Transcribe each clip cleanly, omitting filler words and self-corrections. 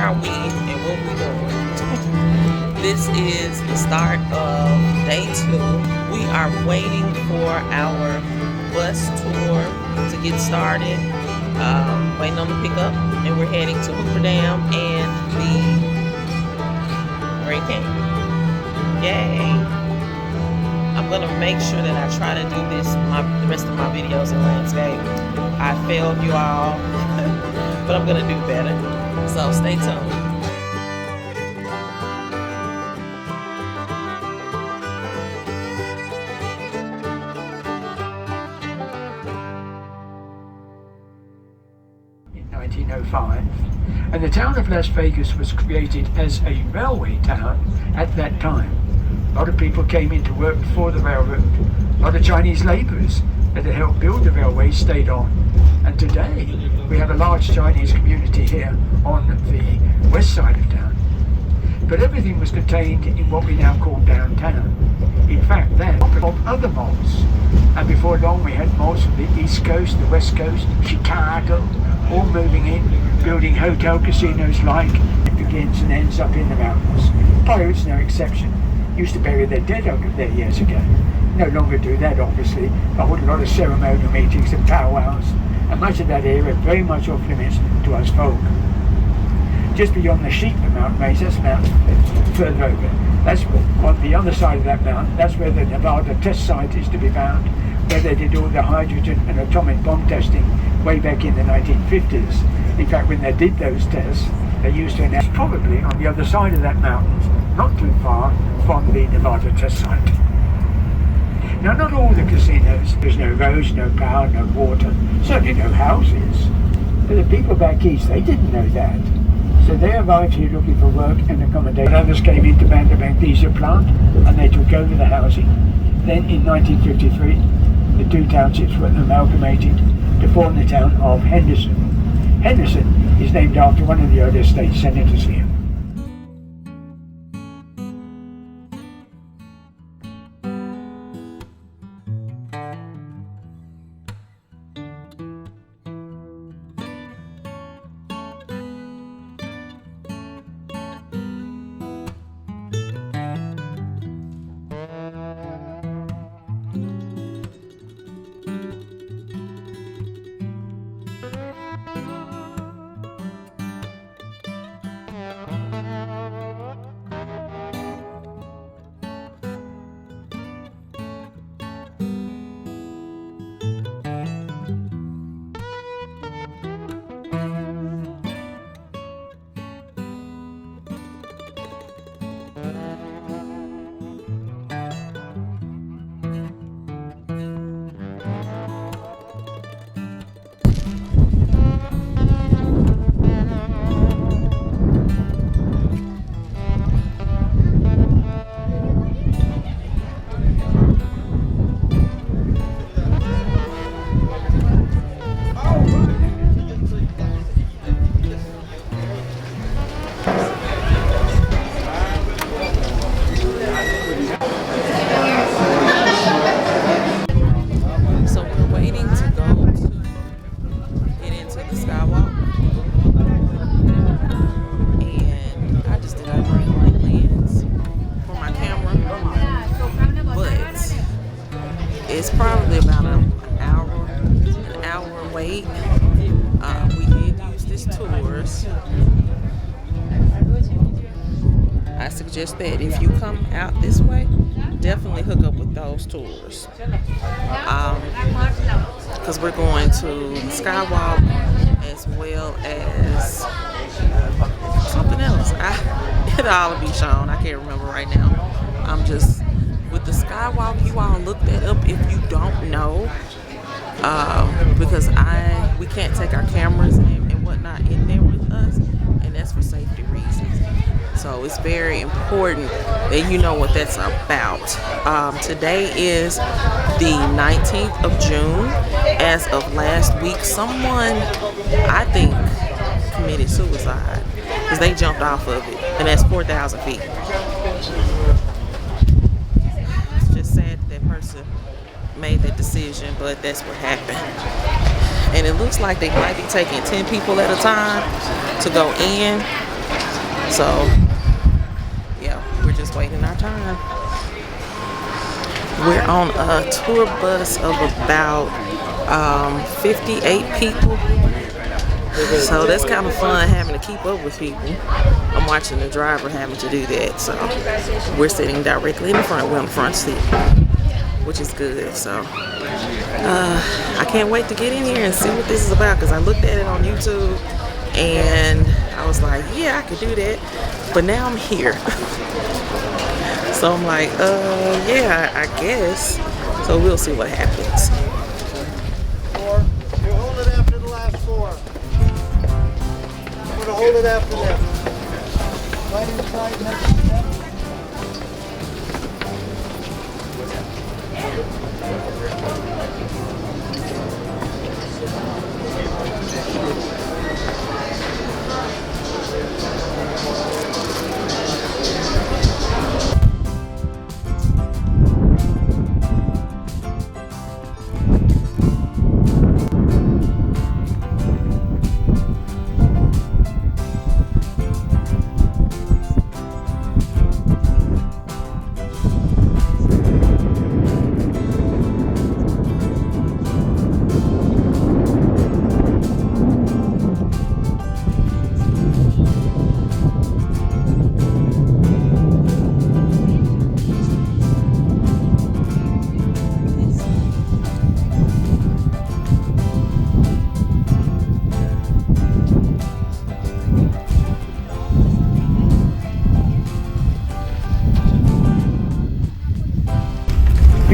are we and what we doing? This is the start of day 2. We are waiting for our bus tour to get started. Waiting on the pickup, and we're heading to Hoover Dam and the Great Canyon. Yay! I'm gonna make sure that I try to do this the rest of my videos in landscape. I failed you all, but I'm gonna do better. So stay tuned. In 1905, and the town of Las Vegas was created as a railway town at that time. A lot of people came in to work for the railroad. A lot of Chinese laborers that had helped build the railway stayed on. And today, we have a large Chinese community here on the west side of town. But everything was contained in what we now call downtown. In fact, then, of other malls. And before long, we had malls from the East Coast, the West Coast, Chicago, all moving in, building hotel casinos like it begins and ends up in the mountains. Pirates, no exception. Used to bury their dead over there years ago. No longer do that, obviously. I hold a lot of ceremonial meetings and powwows, and much of that area very much off limits to us folk. Just beyond the sheep of mountain range, that's mountain further over. That's on the other side of that mountain. That's where the Nevada test site is to be found, where they did all the hydrogen and atomic bomb testing way back in the 1950s. In fact, when they did those tests, they used to announce probably on the other side of that mountain, not too far from the Nevada test site. Now, not all the casinos, there's no roads, no power, no water, certainly no houses. But the people back east, they didn't know that. So they arrived here looking for work and accommodation. Others came in to man the magnesia plant, and they took over the housing. Then in 1953, the two townships were amalgamated to form the town of Henderson. Henderson is named after one of the earliest state senators here. It's probably about an hour wait. We did use this tours. I suggest that if you come out this way, definitely hook up with those tours. Because we're going to Skywalk as well as something else. It'll all be shown. I can't remember right now. I'm just with the Skywalk. You all look that up if you don't know, because we can't take our cameras and whatnot in there with us, and that's for safety reasons. So it's very important that you know what that's about. Today is the 19th of June. As of last week, someone, I think, committed suicide because they jumped off of it, and that's 4,000 feet. It's just sad that person made that decision, but that's what happened. And it looks like they might be taking 10 people at a time to go in. So yeah, we're just waiting our turn. We're on a tour bus of about 58 people. So that's kind of fun having to keep up with people. I'm watching the driver having to do that. So we're sitting directly in the front. We're on the front seat, which is good. So I can't wait to get in here and see what this is about, because I looked at it on YouTube and I was like, yeah, I could do that. But now I'm here. So I'm like, yeah, I guess. So we'll see what happens. You hold it after the last 4. I'm going to hold it after that. Right inside next to that.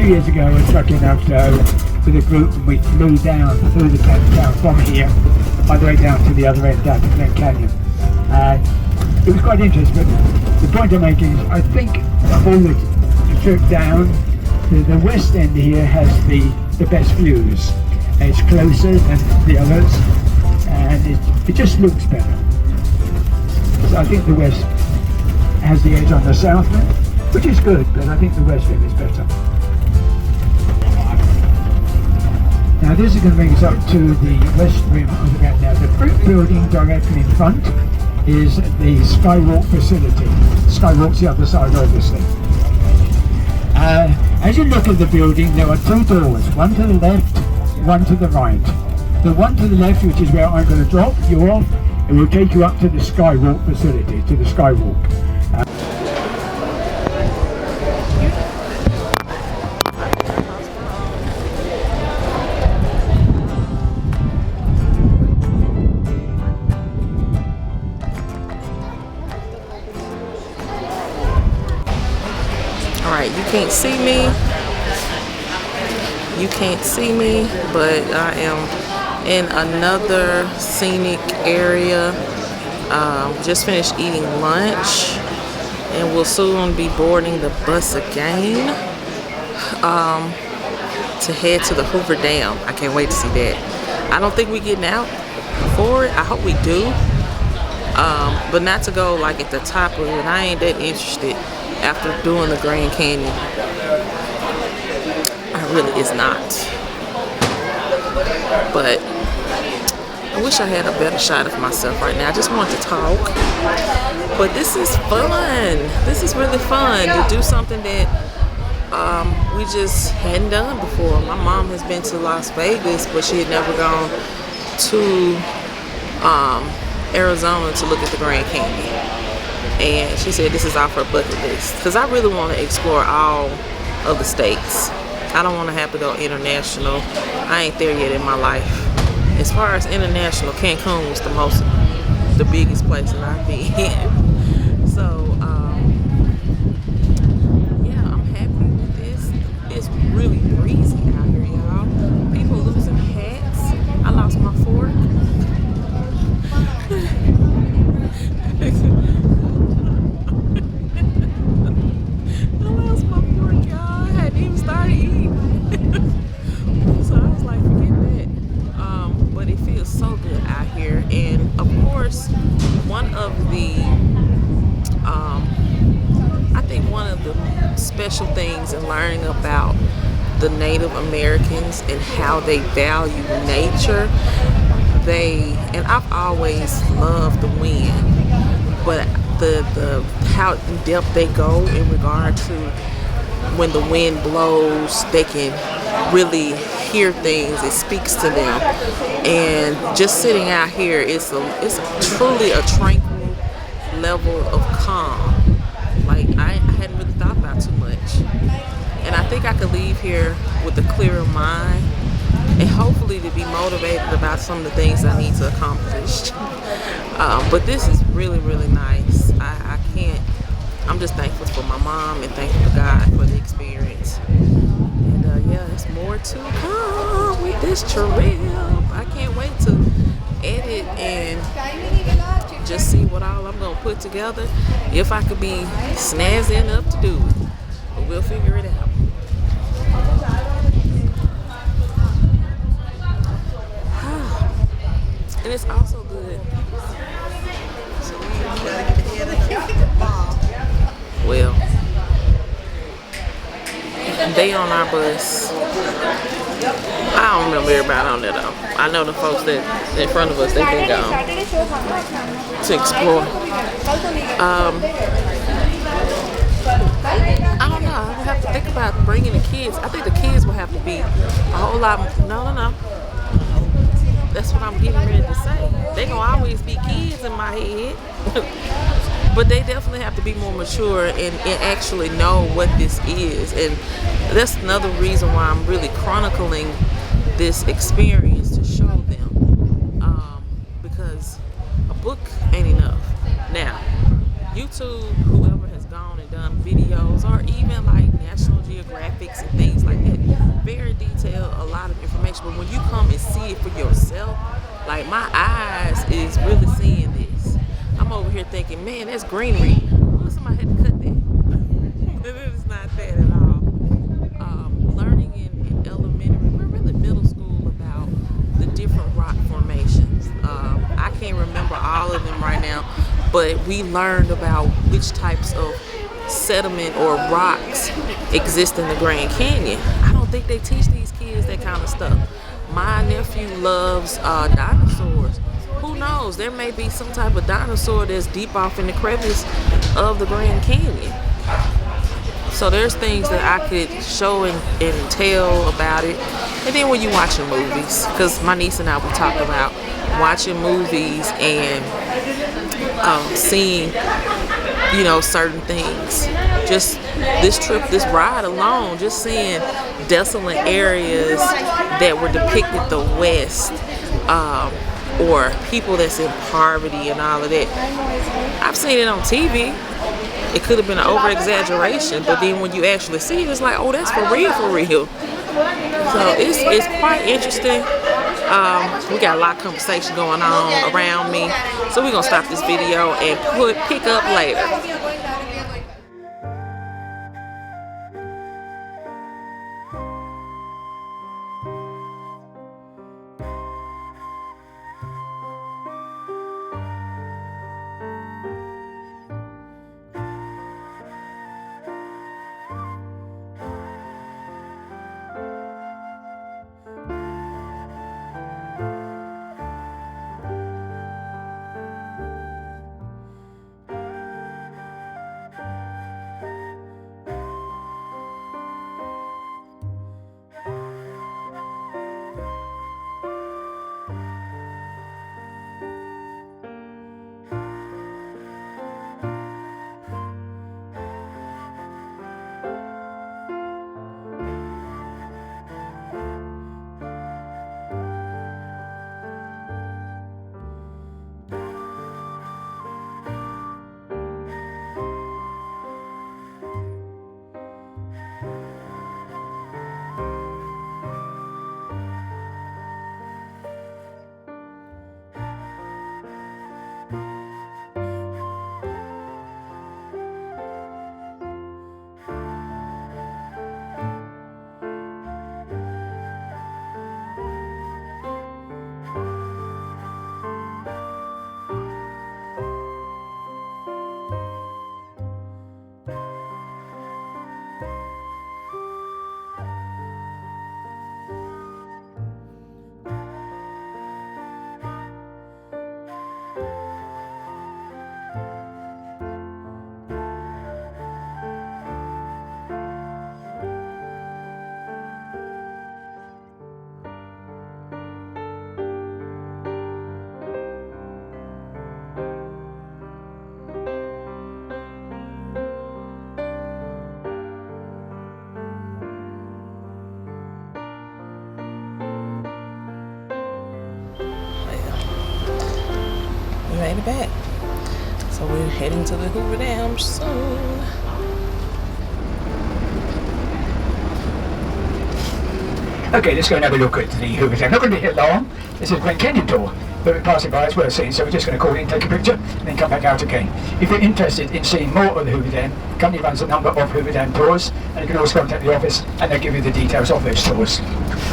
Years ago, I was lucky enough to go with a group, and we flew down through the town from here all the way down to the other end, down to Glen Canyon. And it was quite interesting, but the point I'm making is I think of all the trip down, the west end here has the best views. It's closer than the others, and it just looks better. So I think the west has the edge on the south end, which is good, but I think the west end is better. Now this is going to bring us up to the west rim of the Grand. Now the brick building directly in front is the Skywalk facility. Skywalk's the other side, obviously. As you look at the building, there are 2 doors, one to the left, one to the right. The one to the left, which is where I'm going to drop you off, it will take you up to the Skywalk facility, to the Skywalk. Can't see me. You can't see me, but I am in another scenic area. Just finished eating lunch, and we'll soon be boarding the bus again to head to the Hoover Dam. I can't wait to see that. I don't think we're getting out for it. I hope we do, but not to go like at the top of it. I ain't that interested. After doing the Grand Canyon, I really is not. But I wish I had a better shot of myself right now. I just want to talk. But this is fun. This is really fun to do something that we just hadn't done before. My mom has been to Las Vegas, but she had never gone to Arizona to look at the Grand Canyon. And she said this is off her bucket list, because I really want to explore all of the states. I don't want to have to go international. I ain't there yet in my life. As far as international, Cancun was the biggest place that I've been. So yeah, I'm happy with this. It's really breezy out here, y'all. People losing hats. I lost my fork. Special things and learning about the Native Americans and how they value nature. And I've always loved the wind, but the how in depth they go in regard to when the wind blows, they can really hear things. It speaks to them, and just sitting out here, it's truly a tranquil level of calm. Like I hadn't really thought about too much, and I think I could leave here with a clearer mind and hopefully to be motivated about some of the things I need to accomplish. But this is really, really nice. I can't, I'm just thankful for my mom and thankful to God for the experience. And yeah, there's more to come with this trip. I can't wait to edit and just see what all I'm going to put together. If I could be snazzy enough to do it. But we'll figure it out. And it's also good. Well, they on our bus. I don't remember everybody on there though. I know the folks that in front of us that they gone to explore. I don't know. I would have to think about bringing the kids. I think the kids will have to be a whole lot. No. That's what I'm getting ready to say. They gonna always be kids in my head. But they definitely have to be more mature and actually know what this is. And that's another reason why I'm really chronicling this experience to show them. Because a book ain't enough. Now, YouTube, whoever has gone and done videos, or even like National Geographics and things like that, very detailed, a lot of information. But when you come and see it for yourself, like my eyes is really seeing this. I'm over here thinking, man, that's greenery. Well, somebody had to cut that. It is not that at all. Learning in elementary, we're really middle school about the different rock formations. I can't remember all of them right now, but we learned about which types of sediment or rocks exist in the Grand Canyon. I don't think they teach these kids that kind of stuff. My nephew loves dinosaurs. Who knows? There may be some type of dinosaur that's deep off in the crevice of the Grand Canyon. So there's things that I could show and tell about it. And then when you're watching movies, because my niece and I will talk about watching movies and seeing, certain things. Just this trip, this ride alone, just seeing desolate areas that were depicted the West, or people that's in poverty and all of that. I've seen it on TV. It could have been an over-exaggeration, but then when you actually see it, it's like, oh, that's for real, for real. So it's quite interesting. We got a lot of conversation going on around me, so we're gonna stop this video and pick up later. made it back. So we're heading to the Hoover Dam soon. Okay, let's go and have a look at the Hoover Dam. Not going to be here long. This is a Grand Canyon tour. But we're passing by as well as seeing, so we're just going to call in, take a picture, and then come back out again. If you're interested in seeing more of the Hoover Dam, the company runs a number of Hoover Dam tours, and you can always contact the office, and they'll give you the details of those tours.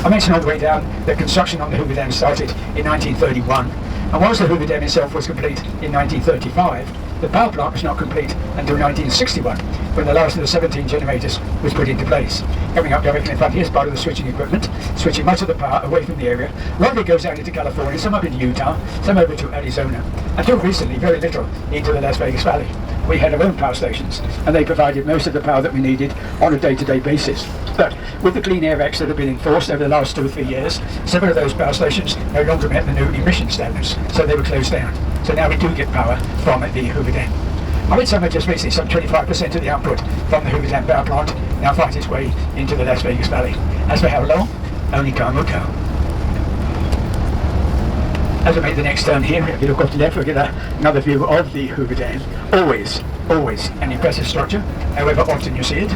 I mentioned on the way down that construction on the Hoover Dam started in 1931, and whilst the Hoover Dam itself was complete in 1935, the power plant was not complete until 1961, when the last of the 17 generators was put into place. Coming up directly in front here is part of the switching equipment, switching much of the power away from the area. A lot of it goes out into California, some up into Utah, some over to Arizona. Until recently, very little into the Las Vegas Valley. We had our own power stations, and they provided most of the power that we needed on a day-to-day basis. But with the Clean Air Acts that have been enforced over the last 2 or 3 years, several of those power stations no longer met the new emission standards, so they were closed down. So now we do get power from the Hoover Dam. I read somewhere just recently, some 25% of the output from the Hoover Dam power plant now finds its way into the Las Vegas Valley. As for how long, only time will tell. As we make the next turn here, if you look off to the left, we'll get another view of the Hoover Dam. Always an impressive structure, however often you see it.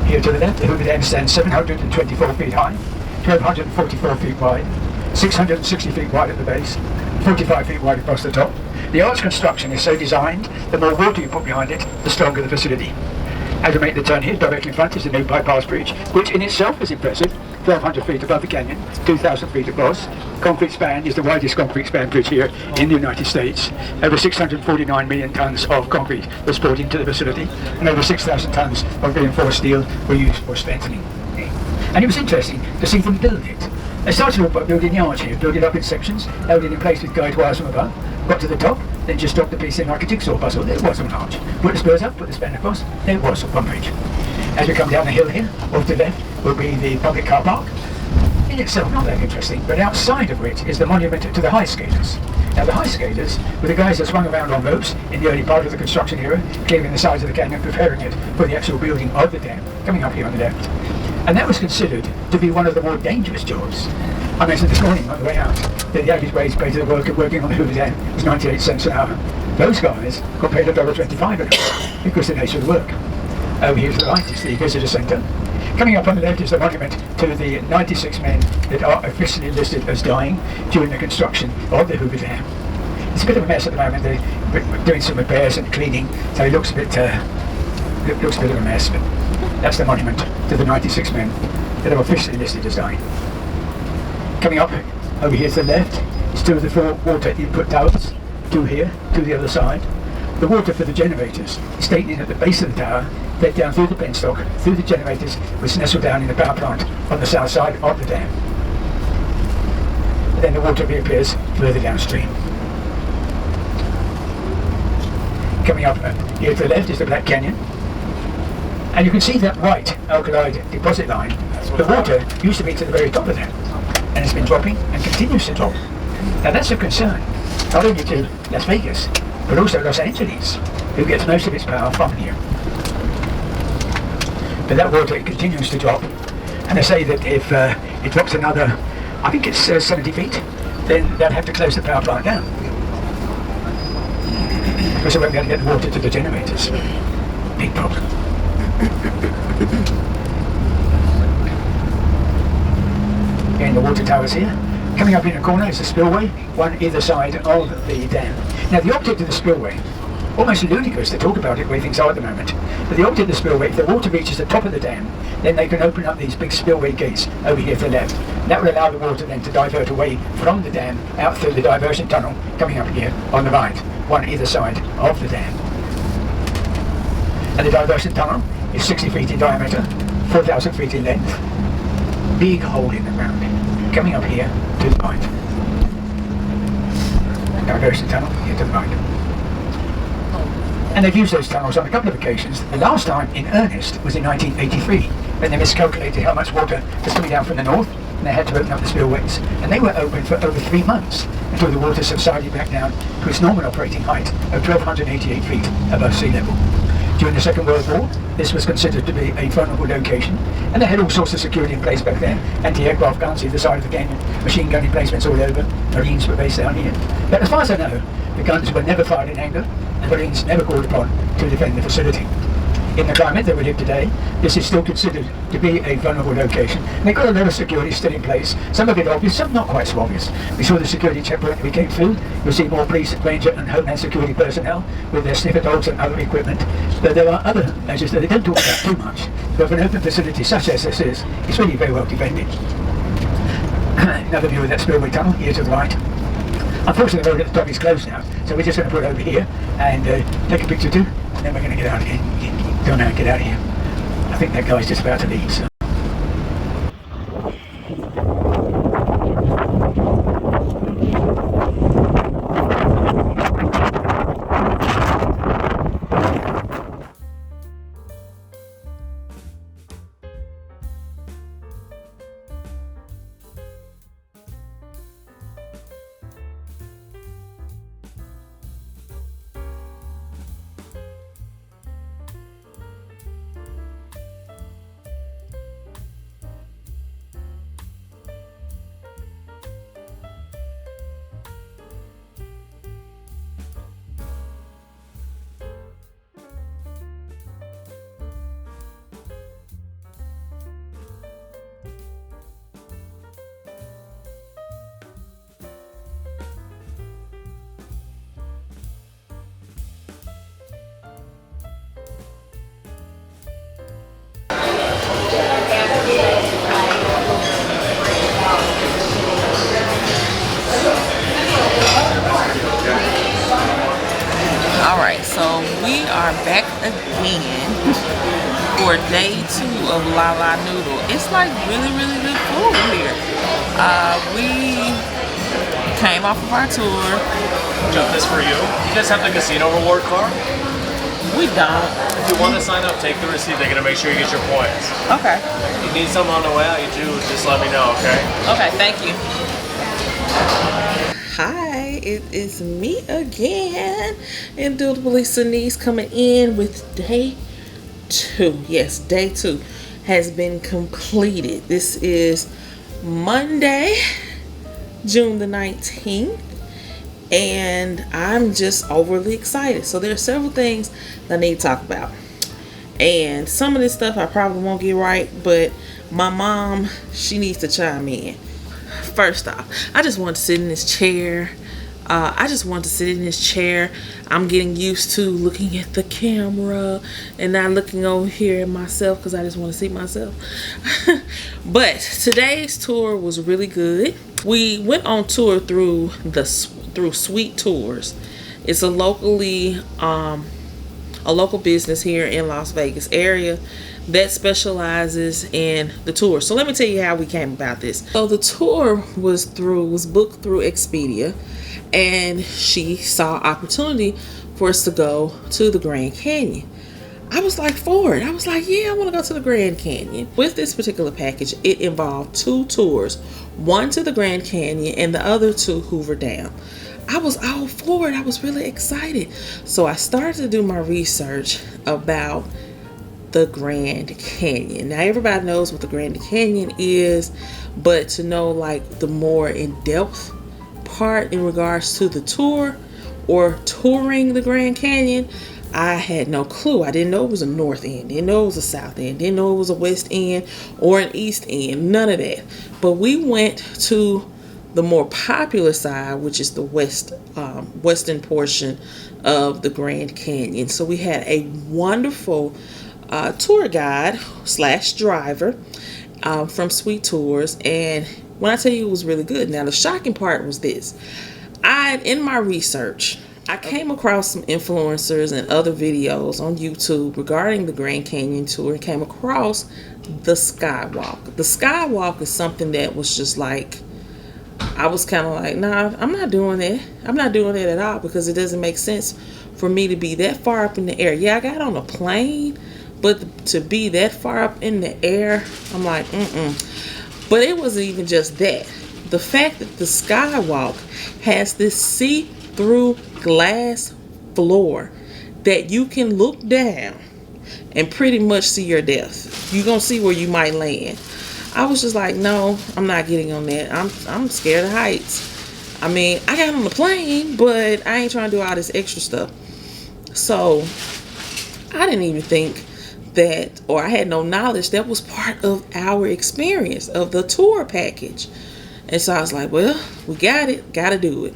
Here to the left, the Hoover Dam stands 724 feet high, 1,244 feet wide, 660 feet wide at the base, 45 feet wide across the top. The arch construction is so designed, the more water you put behind it, the stronger the facility. As we make the turn here, directly in front is the new bypass bridge, which in itself is impressive. 1,200 feet above the canyon, 2,000 feet across. Concrete span is the widest concrete span bridge here in the United States. Over 649 million tons of concrete was poured into the facility, and over 6,000 tons of reinforced steel were used for strengthening. And it was interesting to see them build it. They started off by building the arch here, built it up in sections, held it in place with guide wires from above, got to the top, then just dropped the piece in like a jigsaw puzzle. There was an arch. Put the spurs up, put the span across, there was one bridge. As we come down the hill here, off to the left will be the public car park. In itself, not that interesting, but outside of which is the monument to the high skaters. Now the high skaters were the guys that swung around on ropes in the early part of the construction era, clearing the sides of the canyon, preparing it for the actual building of the dam, coming up here on the left. And that was considered to be one of the more dangerous jobs. I mentioned this morning on the way out that the average wage paid to the worker working on the Hoover Dam was 98 cents an hour. Those guys got paid $1.25 an hour because of the nature of the work. Over here to the right is the visitor centre. Coming up on the left is the monument to the 96 men that are officially listed as dying during the construction of the Hoover Dam. It's a bit of a mess at the moment. They're doing some repairs and cleaning, so it looks a bit of a mess. But that's the monument to the 96 men that are officially listed as dying. Coming up over here to the left is 2 of the 4 water input towers, 2 here, 2 the other side. The water for the generators is taken in at the base of the tower, fed down through the penstock, through the generators, which nestle down in the power plant on the south side of the dam. And then the water reappears further downstream. Coming up here to the left is the Black Canyon. And you can see that white alkali deposit line. The water used to be to the very top of that, and it's been dropping and continues to drop. Now that's a concern, not only to Las Vegas, but also Los Angeles, who gets most of its power from here. But that water continues to drop, and they say that if it drops another, I think it's 70 feet, then they'll have to close the power plant down, because they won't be able to get the water to the generators. Big problem. Again, the water towers here. Coming up in the corner is the spillway, one either side of the dam. Now the object of the spillway, almost ludicrous to talk about it where things are at the moment, but the object of the spillway, if the water reaches the top of the dam, then they can open up these big spillway gates over here to the left. That will allow the water then to divert away from the dam out through the diversion tunnel coming up here on the right, one either side of the dam. And the diversion tunnel is 60 feet in diameter, 4,000 feet in length. Big hole in the ground coming up here to the right. Diversion tunnel here to the right. And they've used those tunnels on a couple of occasions. The last time in earnest was in 1983, when they miscalculated how much water was coming down from the north, and they had to open up the spillways. And they were open for over 3 months until the water subsided back down to its normal operating height of 1,288 feet above sea level. During the Second World War, This was considered to be a vulnerable location, and they had all sorts of security in place back then. Anti-aircraft guns either side of the canyon, machine gun emplacements all over. Marines were based down here. But as far as I know, the guns were never fired in anger, and Marines never called upon to defend the facility. In the climate that we live today, this is still considered to be a vulnerable location. And they've got a lot of security still in place, some of it obvious, some not quite so obvious. We saw the security checkpoint that we came through. You'll see more police, ranger and homeland security personnel with their sniffer dogs and other equipment. But there are other measures that they don't talk about too much. But for an open facility such as this is, it's really very well defended. Another view of that spillway tunnel here to the right. Unfortunately, the road at the top is closed now, so we're just going to put it over here and take a picture too, and then we're going to get out again. Go now, get out of here. I think that guy's just about to leave. So. Alright, so we are back again for day 2 of La La Noodle. It's like really good food here. We came off of our tour. Jeff, this for you. You guys have the casino reward card? We don't. If you want to sign up, take the receipt. They're gonna make sure you get your points. Okay. If you need some on the way out, you do, just let me know, okay? Okay, thank you. Hi, it is me again. Indubitably Denise coming in with day 2. Yes, day 2 has been completed. This is Monday, June the 19th. And I'm just overly excited. So there are several things that I need to talk about. And some of this stuff I probably won't get right, but my mom, she needs to chime in. First off, I just want to sit in this chair. I'm getting used to looking at the camera and not looking over here at myself because I just want to see myself. But today's tour was really good. We went on tour through Sweet Tours. It's a local business here in Las Vegas area that specializes in the tour. So let me tell you how we came about this. So the tour was booked through Expedia, and she saw opportunity for us to go to the Grand Canyon. I was like for it. I was like, yeah, I want to go to the Grand Canyon. With this particular package, it involved 2 tours, one to the Grand Canyon and the other to Hoover Dam. I was all for it. I was really excited. So I started to do my research about the Grand Canyon. Now everybody knows what the Grand Canyon is, but to know like the more in-depth part in regards to the tour or touring the Grand Canyon, I had no clue. I didn't know it was a north end, didn't know it was a south end, didn't know it was a west end or an east end, none of that. But we went to the more popular side, which is the western portion of the Grand Canyon. So we had a wonderful tour guide / driver from Sweet Tours, and when I tell you it was really good. Now the shocking part was this: in my research, I came across some influencers and other videos on YouTube regarding the Grand Canyon tour and came across the Skywalk. The Skywalk is something that was just like, I was kind of like, nah, I'm not doing that. I'm not doing that at all because it doesn't make sense for me to be that far up in the air. Yeah, I got on a plane, but to be that far up in the air, I'm like, But it wasn't even just that. The fact that the Skywalk has this see-through glass floor that you can look down and pretty much see your death. You're gonna see where you might land. I was just like, no, I'm not getting on that. I'm scared of heights. I mean, I got on the plane, but I ain't trying to do all this extra stuff. So I didn't even think that, or I had no knowledge that was part of our experience of the tour package. And so I was like, well, we got it, gotta do it.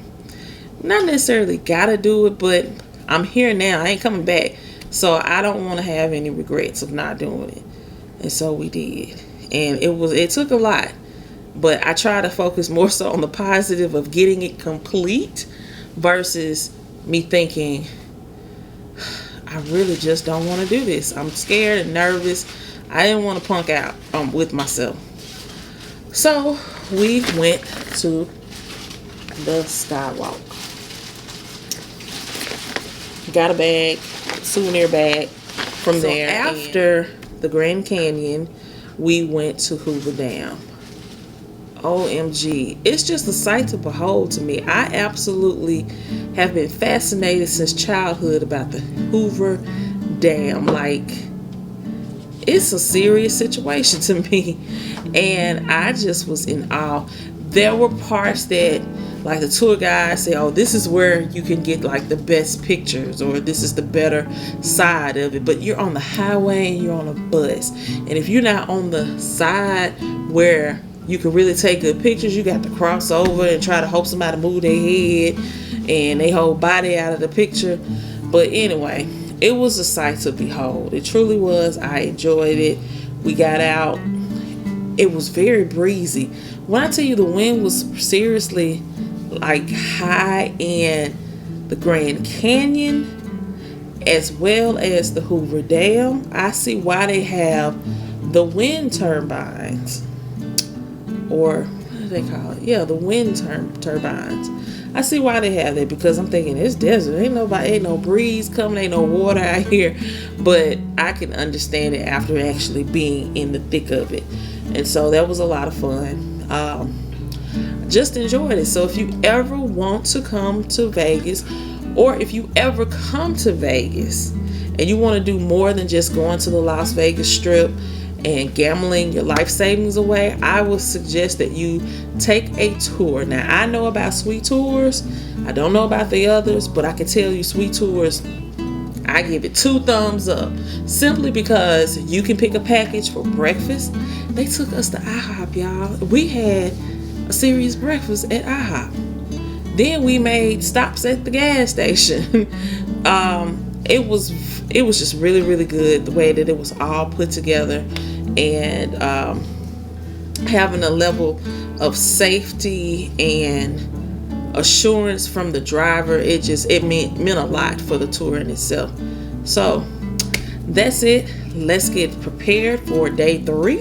Not necessarily gotta do it, but I'm here now. I ain't coming back. So I don't want to have any regrets of not doing it. And so we did. And it took a lot. But I try to focus more so on the positive of getting it complete versus me thinking, I really just don't want to do this. I'm scared and nervous. I didn't want to punk out with myself. So we went to the skywalk. Got a bag, souvenir bag from there. After the Grand Canyon, we went to Hoover Dam. OMG. It's just a sight to behold to me. I absolutely have been fascinated since childhood about the Hoover Dam. Like, it's a serious situation to me. And I just was in awe. There were parts that, like, the tour guide say, oh, this is where you can get like the best pictures, or this is the better side of it. But you're on the highway and you're on a bus. And if you're not on the side where you can really take good pictures, you got to cross over and try to hope somebody move their head and their whole body out of the picture. But anyway, it was a sight to behold. It truly was. I enjoyed it. We got out. It was very breezy. When I tell you the wind was seriously like high in the Grand Canyon as well as the Hoover Dam, I see why they have the wind turbines. Or what do they call it? Yeah, the wind turbines. I see why they have that, because I'm thinking it's desert. Ain't no breeze coming, ain't no water out here. But I can understand it after actually being in the thick of it. And so that was a lot of fun. Just enjoyed it. So if you ever want to come to Vegas, or if you ever come to Vegas and you want to do more than just going to the Las Vegas Strip and gambling your life savings away, I would suggest that you take a tour. Now, I know about Sweet Tours. I don't know about the others, but I can tell you Sweet Tours, I give it 2 thumbs up. Simply because you can pick a package for breakfast. They took us to IHOP, y'all. We had a serious breakfast at IHOP. Then we made stops at the gas station. It was just really, really good, the way that it was all put together, and having a level of safety and assurance from the driver. It meant a lot for the tour in itself. So that's it. Let's get prepared for day 3,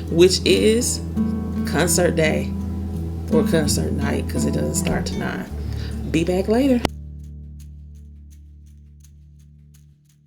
which is concert day, or concert night, because it doesn't start tonight. Be back later.